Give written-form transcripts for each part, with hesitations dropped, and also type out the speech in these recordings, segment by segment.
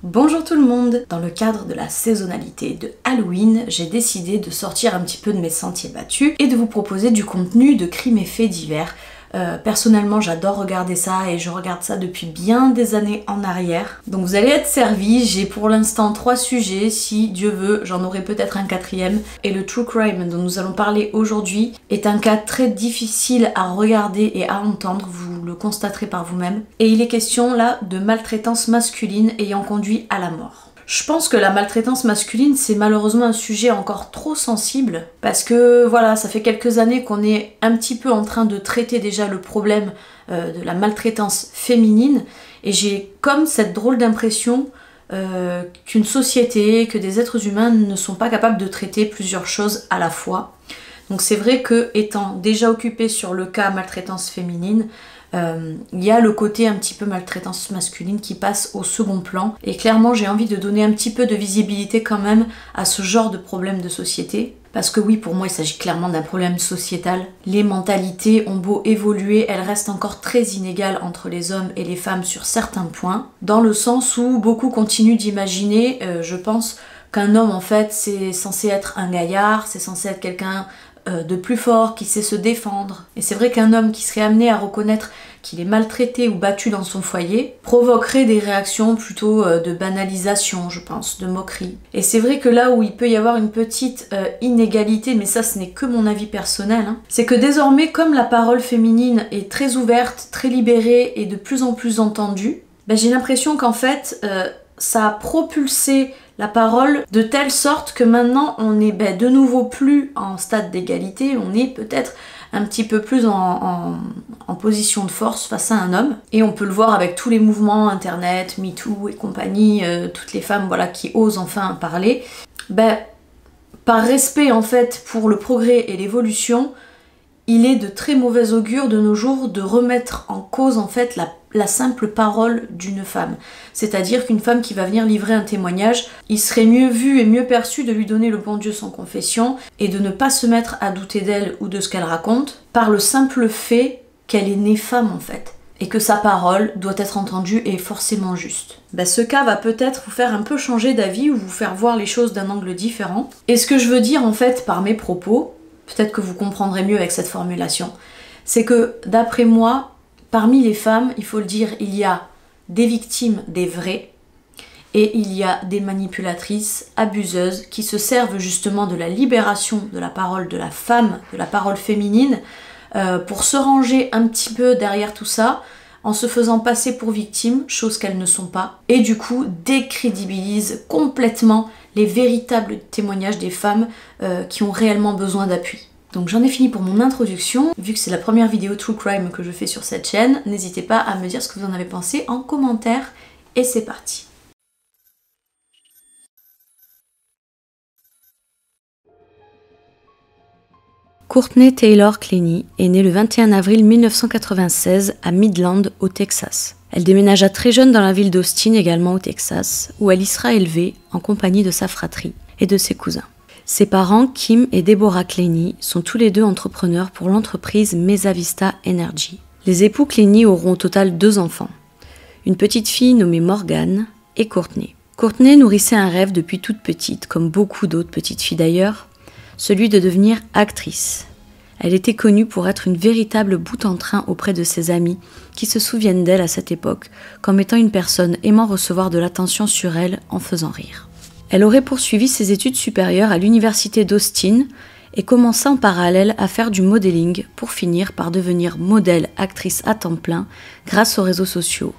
Bonjour tout le monde! Dans le cadre de la saisonnalité de Halloween, j'ai décidé de sortir un petit peu de mes sentiers battus et de vous proposer du contenu de crimes et faits divers. Personnellement, j'adore regarder ça et je regarde ça depuis bien des années en arrière. Donc vous allez être servis, j'ai pour l'instant 3 sujets, si Dieu veut, j'en aurai peut-être un 4e. Et le true crime dont nous allons parler aujourd'hui est un cas très difficile à regarder et à entendre, vous le constaterez par vous-même. Et il est question là de maltraitance masculine ayant conduit à la mort. Je pense que la maltraitance masculine, c'est malheureusement un sujet encore trop sensible parce que voilà, ça fait quelques années qu'on est un petit peu en train de traiter déjà le problème de la maltraitance féminine et j'ai comme cette drôle d'impression qu'une société, que des êtres humains ne sont pas capables de traiter plusieurs choses à la fois. Donc c'est vrai que étant déjà occupée sur le cas maltraitance féminine, il y a le côté un petit peu maltraitance masculine qui passe au second plan et clairement j'ai envie de donner un petit peu de visibilité quand même à ce genre de problème de société parce que oui, pour moi il s'agit clairement d'un problème sociétal. Les mentalités ont beau évoluer, elles restent encore très inégales entre les hommes et les femmes sur certains points, dans le sens où beaucoup continuent d'imaginer, je pense, qu'un homme en fait c'est censé être un gaillard, c'est censé être quelqu'un de plus fort, qui sait se défendre. Et c'est vrai qu'un homme qui serait amené à reconnaître qu'il est maltraité ou battu dans son foyer provoquerait des réactions plutôt de banalisation, je pense, de moquerie. Et c'est vrai que là où il peut y avoir une petite inégalité, mais ça ce n'est que mon avis personnel, c'est que désormais comme la parole féminine est très ouverte, très libérée et de plus en plus entendue, j'ai l'impression qu'en fait ça a propulsé la parole de telle sorte que maintenant on est de nouveau plus en stade d'égalité, on est peut-être un petit peu plus en position de force face à un homme. Et on peut le voir avec tous les mouvements internet, MeToo et compagnie, toutes les femmes voilà, qui osent enfin parler. Par respect en fait pour le progrès et l'évolution, il est de très mauvais augure de nos jours de remettre en cause en fait la simple parole d'une femme. C'est-à-dire qu'une femme qui va venir livrer un témoignage, il serait mieux vu et mieux perçu de lui donner le bon Dieu sans confession et de ne pas se mettre à douter d'elle ou de ce qu'elle raconte par le simple fait qu'elle est née femme en fait et que sa parole doit être entendue et forcément juste. Ce cas va peut-être vous faire un peu changer d'avis ou vous faire voir les choses d'un angle différent. Et ce que je veux dire en fait par mes propos, peut-être que vous comprendrez mieux avec cette formulation, c'est que d'après moi, parmi les femmes, il faut le dire, il y a des victimes, des vraies, et il y a des manipulatrices, abuseuses, qui se servent justement de la libération de la parole de la femme, de la parole féminine, pour se ranger un petit peu derrière tout ça, en se faisant passer pour victimes, chose qu'elles ne sont pas, et du coup décrédibilisent complètement les véritables témoignages des femmes qui ont réellement besoin d'appui. Donc j'en ai fini pour mon introduction. Vu que c'est la première vidéo True Crime que je fais sur cette chaîne, n'hésitez pas à me dire ce que vous en avez pensé en commentaire. Et c'est parti. Courtney Taylor Clenny est née le 21 avril 1996 à Midland, au Texas. Elle déménagea très jeune dans la ville d'Austin, également au Texas, où elle y sera élevée en compagnie de sa fratrie et de ses cousins. Ses parents, Kim et Deborah Clenny, sont tous les deux entrepreneurs pour l'entreprise Mesa Vista Energy. Les époux Clenny auront au total 2 enfants, une petite fille nommée Morgan et Courtney. Courtney nourrissait un rêve depuis toute petite, comme beaucoup d'autres petites filles d'ailleurs, celui de devenir actrice. Elle était connue pour être une véritable boute-en-train auprès de ses amis, qui se souviennent d'elle à cette époque comme étant une personne aimant recevoir de l'attention sur elle en faisant rire. Elle aurait poursuivi ses études supérieures à l'université d'Austin et commença en parallèle à faire du modeling pour finir par devenir modèle-actrice à temps plein grâce aux réseaux sociaux.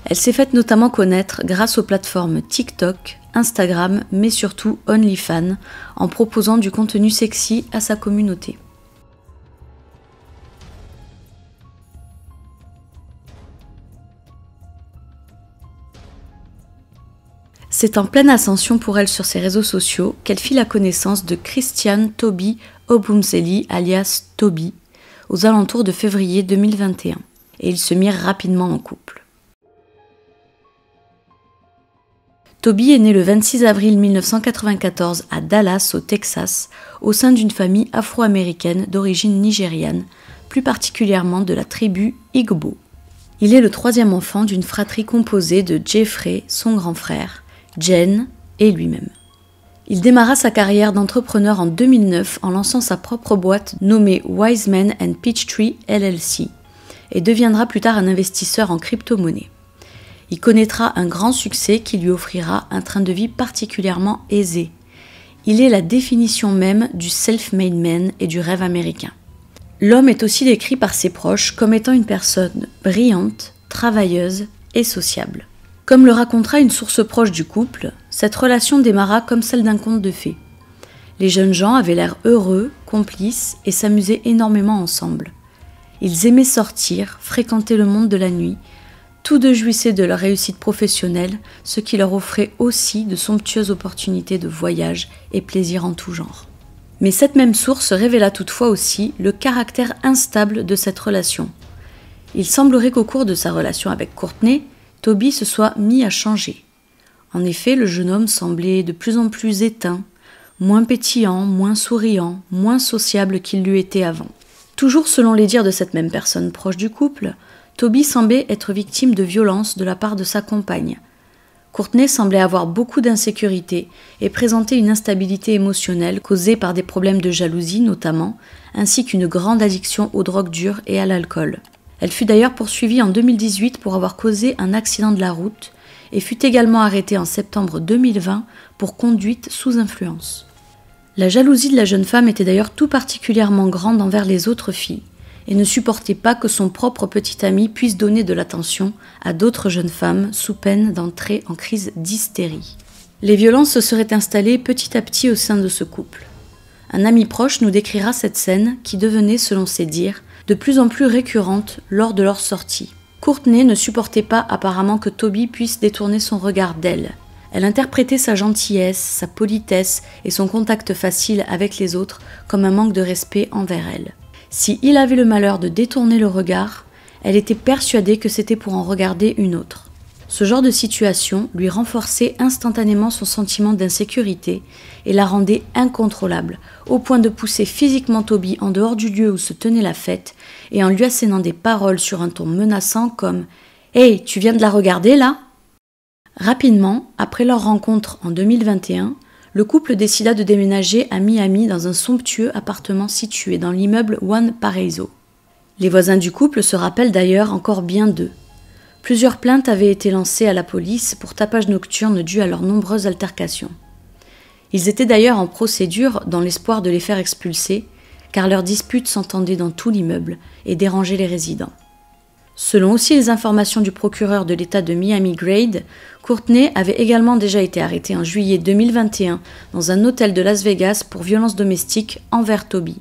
Elle s'est faite notamment connaître grâce aux plateformes TikTok, Instagram, mais surtout OnlyFans, en proposant du contenu sexy à sa communauté. C'est en pleine ascension pour elle sur ses réseaux sociaux qu'elle fit la connaissance de Christian Toby Obumzeli, alias Toby, aux alentours de février 2021, et ils se mirent rapidement en couple. Toby est né le 26 avril 1994 à Dallas, au Texas, au sein d'une famille afro-américaine d'origine nigériane, plus particulièrement de la tribu Igbo. Il est le 3e enfant d'une fratrie composée de Jeffrey, son grand frère, Jen et lui-même. Il démarra sa carrière d'entrepreneur en 2009 en lançant sa propre boîte nommée Wiseman & Peachtree LLC et deviendra plus tard un investisseur en crypto-monnaie. Il connaîtra un grand succès qui lui offrira un train de vie particulièrement aisé. Il est la définition même du self-made man et du rêve américain. L'homme est aussi décrit par ses proches comme étant une personne brillante, travailleuse et sociable. Comme le racontera une source proche du couple, cette relation démarra comme celle d'un conte de fées. Les jeunes gens avaient l'air heureux, complices et s'amusaient énormément ensemble. Ils aimaient sortir, fréquenter le monde de la nuit. Tous deux jouissaient de leur réussite professionnelle, ce qui leur offrait aussi de somptueuses opportunités de voyage et plaisir en tout genre. Mais cette même source révéla toutefois aussi le caractère instable de cette relation. Il semblerait qu'au cours de sa relation avec Courtney, Toby se soit mis à changer. En effet, le jeune homme semblait de plus en plus éteint, moins pétillant, moins souriant, moins sociable qu'il l'eût été avant. Toujours selon les dires de cette même personne proche du couple, Toby semblait être victime de violences de la part de sa compagne. Courtney semblait avoir beaucoup d'insécurité et présentait une instabilité émotionnelle causée par des problèmes de jalousie notamment, ainsi qu'une grande addiction aux drogues dures et à l'alcool. Elle fut d'ailleurs poursuivie en 2018 pour avoir causé un accident de la route et fut également arrêtée en septembre 2020 pour conduite sous influence. La jalousie de la jeune femme était d'ailleurs tout particulièrement grande envers les autres filles et ne supportait pas que son propre petit ami puisse donner de l'attention à d'autres jeunes femmes sous peine d'entrer en crise d'hystérie. Les violences se seraient installées petit à petit au sein de ce couple. Un ami proche nous décrira cette scène qui devenait, selon ses dires, de plus en plus récurrente lors de leur sortie. Courtney ne supportait pas apparemment que Toby puisse détourner son regard d'elle. Elle interprétait sa gentillesse, sa politesse et son contact facile avec les autres comme un manque de respect envers elle. Si il avait le malheur de détourner le regard, elle était persuadée que c'était pour en regarder une autre. Ce genre de situation lui renforçait instantanément son sentiment d'insécurité et la rendait incontrôlable, au point de pousser physiquement Toby en dehors du lieu où se tenait la fête et en lui assénant des paroles sur un ton menaçant comme « Hey, tu viens de la regarder là ?» Rapidement, après leur rencontre en 2021, le couple décida de déménager à Miami dans un somptueux appartement situé dans l'immeuble One Paraiso. Les voisins du couple se rappellent d'ailleurs encore bien d'eux. Plusieurs plaintes avaient été lancées à la police pour tapage nocturne dû à leurs nombreuses altercations. Ils étaient d'ailleurs en procédure dans l'espoir de les faire expulser, car leurs disputes s'entendaient dans tout l'immeuble et dérangeaient les résidents. Selon aussi les informations du procureur de l'État de Miami-Dade, Courtney avait également déjà été arrêtée en juillet 2021 dans un hôtel de Las Vegas pour violences domestiques envers Toby,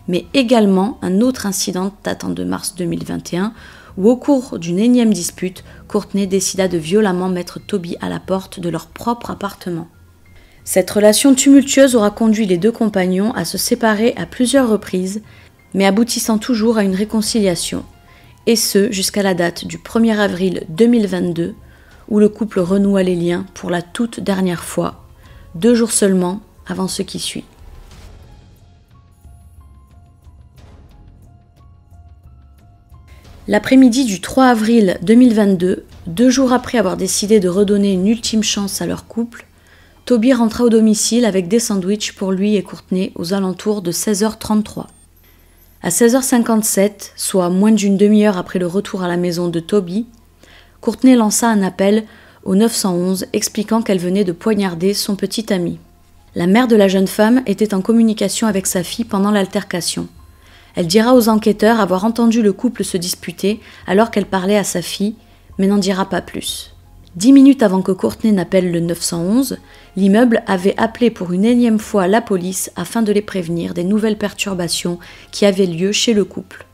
mais également un autre incident datant de mars 2021 où au cours d'une énième dispute, Courtney décida de violemment mettre Toby à la porte de leur propre appartement. Cette relation tumultueuse aura conduit les deux compagnons à se séparer à plusieurs reprises, mais aboutissant toujours à une réconciliation, et ce jusqu'à la date du 1er avril 2022, où le couple renoua les liens pour la toute dernière fois, 2 jours seulement avant ce qui suit. L'après-midi du 3 avril 2022, 2 jours après avoir décidé de redonner une ultime chance à leur couple, Toby rentra au domicile avec des sandwichs pour lui et Courtney aux alentours de 16h33. À 16h57, soit moins d'une demi-heure après le retour à la maison de Toby, Courtney lança un appel au 911 expliquant qu'elle venait de poignarder son petit ami. La mère de la jeune femme était en communication avec sa fille pendant l'altercation. Elle dira aux enquêteurs avoir entendu le couple se disputer alors qu'elle parlait à sa fille, mais n'en dira pas plus. 10 minutes avant que Courtney n'appelle le 911, l'immeuble avait appelé pour une énième fois la police afin de les prévenir des nouvelles perturbations qui avaient lieu chez le couple.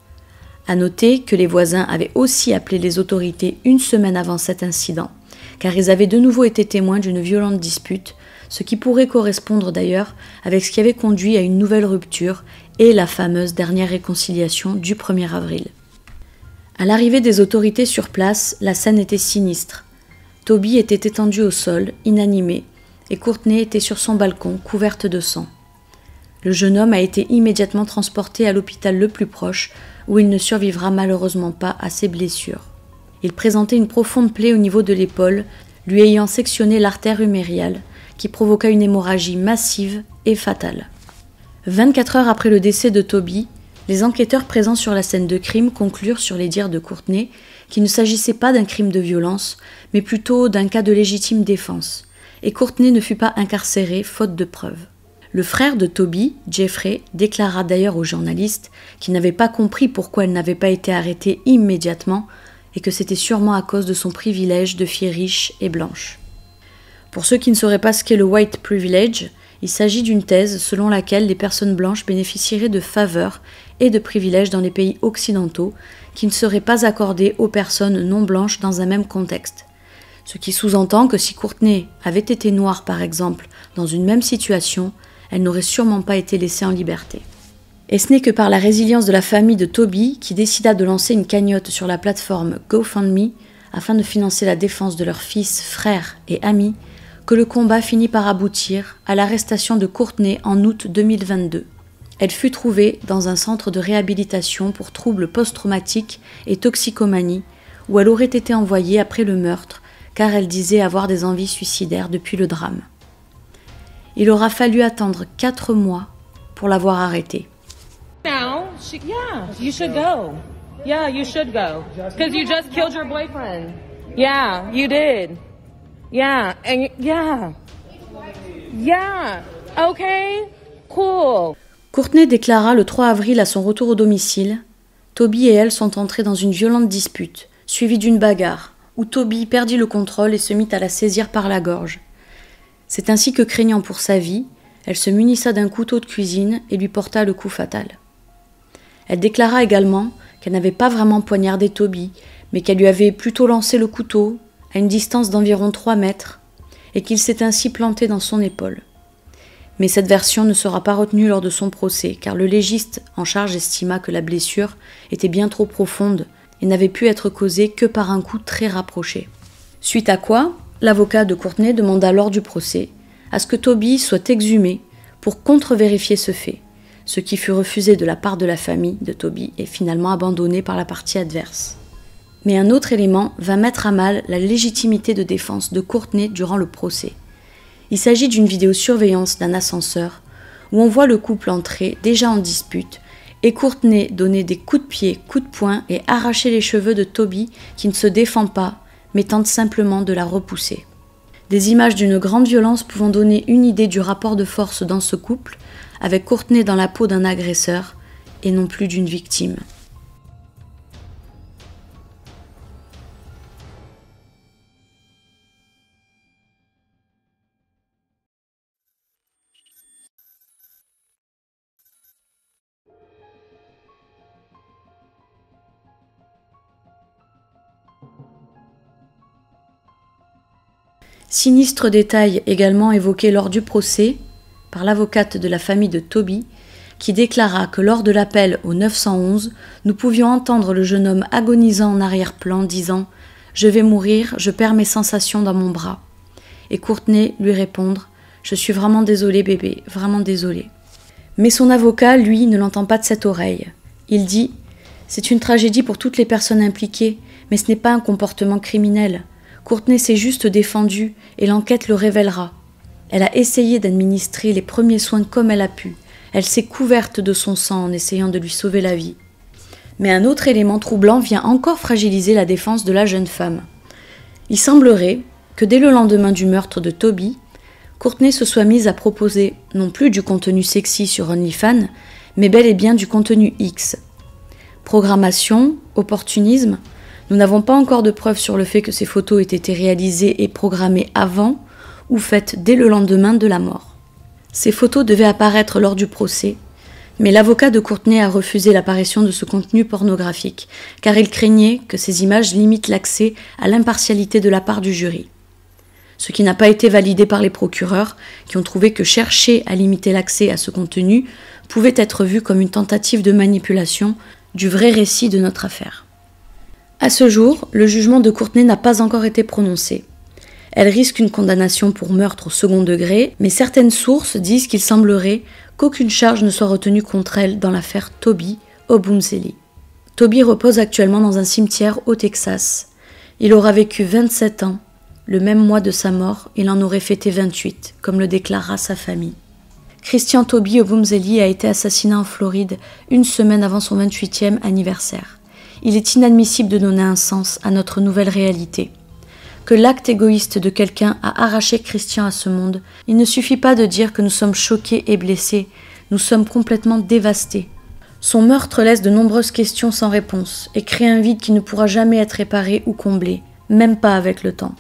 À noter que les voisins avaient aussi appelé les autorités une semaine avant cet incident, car ils avaient de nouveau été témoins d'une violente dispute, ce qui pourrait correspondre d'ailleurs avec ce qui avait conduit à une nouvelle rupture et la fameuse dernière réconciliation du 1er avril. À l'arrivée des autorités sur place, la scène était sinistre. Toby était étendu au sol, inanimé, et Courtney était sur son balcon, couverte de sang. Le jeune homme a été immédiatement transporté à l'hôpital le plus proche, où il ne survivra malheureusement pas à ses blessures. Il présentait une profonde plaie au niveau de l'épaule, lui ayant sectionné l'artère humériale, qui provoqua une hémorragie massive et fatale. 24 heures après le décès de Toby, les enquêteurs présents sur la scène de crime conclurent sur les dires de Courtney qu'il ne s'agissait pas d'un crime de violence, mais plutôt d'un cas de légitime défense, et Courtney ne fut pas incarcérée faute de preuves. Le frère de Toby, Jeffrey, déclara d'ailleurs aux journalistes qu'il n'avait pas compris pourquoi elle n'avait pas été arrêtée immédiatement et que c'était sûrement à cause de son privilège de fille riche et blanche. Pour ceux qui ne sauraient pas ce qu'est le white privilege, il s'agit d'une thèse selon laquelle les personnes blanches bénéficieraient de faveurs et de privilèges dans les pays occidentaux qui ne seraient pas accordés aux personnes non blanches dans un même contexte. Ce qui sous-entend que si Courtney avait été noire par exemple dans une même situation, elle n'aurait sûrement pas été laissée en liberté. Et ce n'est que par la résilience de la famille de Toby qui décida de lancer une cagnotte sur la plateforme GoFundMe afin de financer la défense de leur fils, frère et ami, que le combat finit par aboutir à l'arrestation de Courtney en août 2022. Elle fut trouvée dans un centre de réhabilitation pour troubles post-traumatiques et toxicomanie, où elle aurait été envoyée après le meurtre, car elle disait avoir des envies suicidaires depuis le drame. Il aura fallu attendre 4 mois pour l'avoir arrêtée. Now, yeah, you should go. Yeah, you should go. Because you just killed your boyfriend. Yeah, you did. Yeah, and yeah. Yeah, okay, cool. Courtney déclara le 3 avril à son retour au domicile « Toby et elle sont entrés dans une violente dispute, suivie d'une bagarre, où Toby perdit le contrôle et se mit à la saisir par la gorge. C'est ainsi que, craignant pour sa vie, elle se munissa d'un couteau de cuisine et lui porta le coup fatal. Elle déclara également qu'elle n'avait pas vraiment poignardé Toby, mais qu'elle lui avait plutôt lancé le couteau à une distance d'environ 3 mètres et qu'il s'est ainsi planté dans son épaule. Mais cette version ne sera pas retenue lors de son procès, car le légiste en charge estima que la blessure était bien trop profonde et n'avait pu être causée que par un coup très rapproché. Suite à quoi, l'avocat de Courtney demanda lors du procès à ce que Toby soit exhumé pour contre-vérifier ce fait, ce qui fut refusé de la part de la famille de Toby et finalement abandonné par la partie adverse. Mais un autre élément va mettre à mal la légitimité de défense de Courtney durant le procès. Il s'agit d'une vidéosurveillance d'un ascenseur où on voit le couple entrer déjà en dispute et Courtney donner des coups de pied, coups de poing et arracher les cheveux de Toby qui ne se défend pas mais tente simplement de la repousser. Des images d'une grande violence pouvant donner une idée du rapport de force dans ce couple, avec Courtney dans la peau d'un agresseur et non plus d'une victime. Sinistre détail également évoqué lors du procès par l'avocate de la famille de Toby, qui déclara que lors de l'appel au 911, nous pouvions entendre le jeune homme agonisant en arrière-plan disant « Je vais mourir, je perds mes sensations dans mon bras ». Et Courtney lui répondre « Je suis vraiment désolé bébé, vraiment désolé ». Mais son avocat, lui, ne l'entend pas de cette oreille. Il dit « C'est une tragédie pour toutes les personnes impliquées, mais ce n'est pas un comportement criminel. Courtney s'est juste défendue et l'enquête le révélera. Elle a essayé d'administrer les premiers soins comme elle a pu. Elle s'est couverte de son sang en essayant de lui sauver la vie. » Mais un autre élément troublant vient encore fragiliser la défense de la jeune femme. Il semblerait que dès le lendemain du meurtre de Toby, Courtney se soit mise à proposer non plus du contenu sexy sur OnlyFans, mais bel et bien du contenu X. Programmation, opportunisme, nous n'avons pas encore de preuves sur le fait que ces photos aient été réalisées et programmées avant ou faites dès le lendemain de la mort. Ces photos devaient apparaître lors du procès, mais l'avocat de Courtney a refusé l'apparition de ce contenu pornographique, car il craignait que ces images limitent l'accès à l'impartialité de la part du jury. Ce qui n'a pas été validé par les procureurs, qui ont trouvé que chercher à limiter l'accès à ce contenu pouvait être vu comme une tentative de manipulation du vrai récit de notre affaire. À ce jour, le jugement de Courtney n'a pas encore été prononcé. Elle risque une condamnation pour meurtre au second degré, mais certaines sources disent qu'il semblerait qu'aucune charge ne soit retenue contre elle dans l'affaire Toby Obumzeli. Toby repose actuellement dans un cimetière au Texas. Il aura vécu 27 ans Le même mois de sa mort, il en aurait fêté 28, comme le déclara sa famille. Christian Toby Obumzeli a été assassiné en Floride une semaine avant son 28e anniversaire. Il est inadmissible de donner un sens à notre nouvelle réalité. Que l'acte égoïste de quelqu'un a arraché Christian à ce monde, il ne suffit pas de dire que nous sommes choqués et blessés, nous sommes complètement dévastés. Son meurtre laisse de nombreuses questions sans réponse et crée un vide qui ne pourra jamais être réparé ou comblé, même pas avec le temps.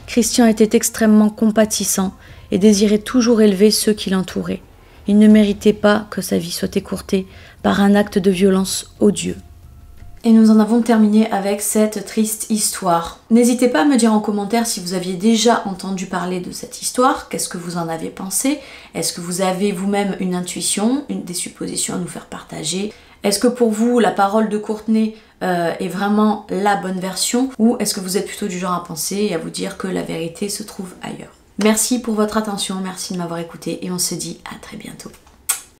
Christian était extrêmement compatissant et désirait toujours élever ceux qui l'entouraient. Il ne méritait pas que sa vie soit écourtée par un acte de violence odieux. Et nous en avons terminé avec cette triste histoire. N'hésitez pas à me dire en commentaire si vous aviez déjà entendu parler de cette histoire, qu'est-ce que vous en avez pensé, est-ce que vous avez vous-même une intuition, des suppositions à nous faire partager, est-ce que pour vous la parole de Courtney est vraiment la bonne version, ou est-ce que vous êtes plutôt du genre à penser et à vous dire que la vérité se trouve ailleurs. Merci pour votre attention, merci de m'avoir écouté et on se dit à très bientôt.